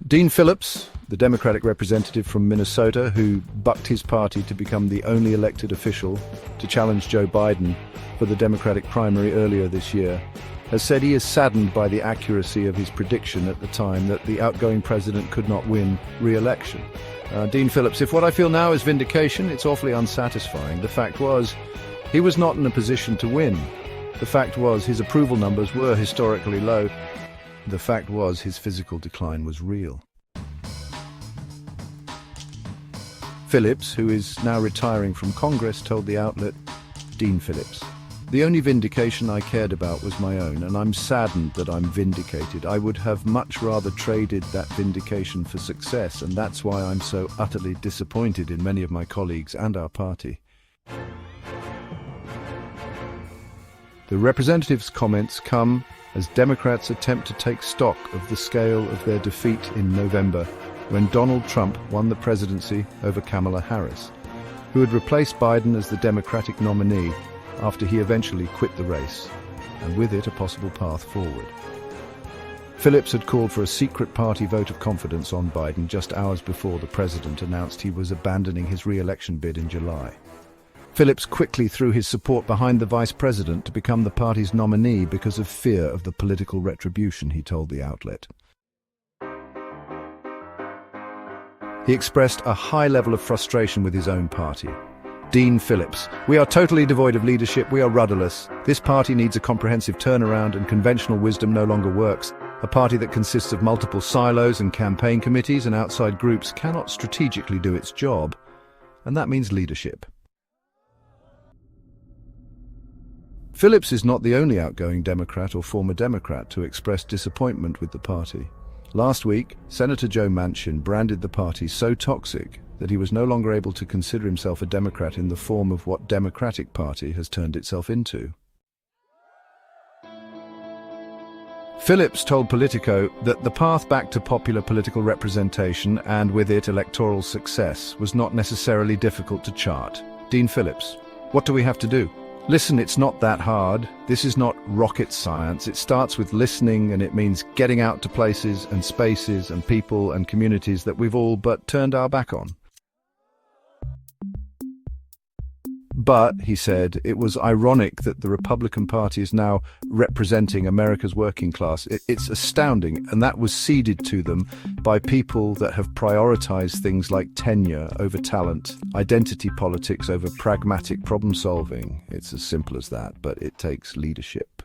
Dean Phillips, the Democratic representative from Minnesota who bucked his party to become the only elected official to challenge Joe Biden for the Democratic primary earlier this year, has said he is saddened by the accuracy of his prediction at the time that the outgoing president could not win re-election. Dean Phillips, if what I feel now is vindication, it's awfully unsatisfying. The fact was, he was not in a position to win. The fact was, his approval numbers were historically low. The fact was, his physical decline was real. Phillips, who is now retiring from Congress, told the outlet, Dean Phillips, "The only vindication I cared about was my own, and I'm saddened that I'm vindicated. I would have much rather traded that vindication for success, and that's why I'm so utterly disappointed in many of my colleagues and our party." The representative's comments come as Democrats attempt to take stock of the scale of their defeat in November, when Donald Trump won the presidency over Kamala Harris, who had replaced Biden as the Democratic nominee after he eventually quit the race, and with it a possible path forward. Phillips had called for a secret party vote of confidence on Biden just hours before the president announced he was abandoning his re-election bid in July. Phillips quickly threw his support behind the vice president to become the party's nominee because of fear of the political retribution, he told the outlet. He expressed a high level of frustration with his own party. Dean Phillips, "We are totally devoid of leadership, we are rudderless. This party needs a comprehensive turnaround and conventional wisdom no longer works. A party that consists of multiple silos and campaign committees and outside groups cannot strategically do its job, and that means leadership." Phillips is not the only outgoing Democrat or former Democrat to express disappointment with the party. Last week, Senator Joe Manchin branded the party so toxic that he was no longer able to consider himself a Democrat in the form of what Democratic Party has turned itself into. Phillips told Politico that the path back to popular political representation and with it electoral success was not necessarily difficult to chart. Dean Phillips, "What do we have to do? Listen, it's not that hard. This is not rocket science. It starts with listening, and it means getting out to places and spaces and people and communities that we've all but turned our back on." But, he said, it was ironic that the Republican Party is now representing America's working class. It's astounding, and that was ceded to them by people that have prioritized things like tenure over talent, identity politics over pragmatic problem solving. It's as simple as that, but it takes leadership.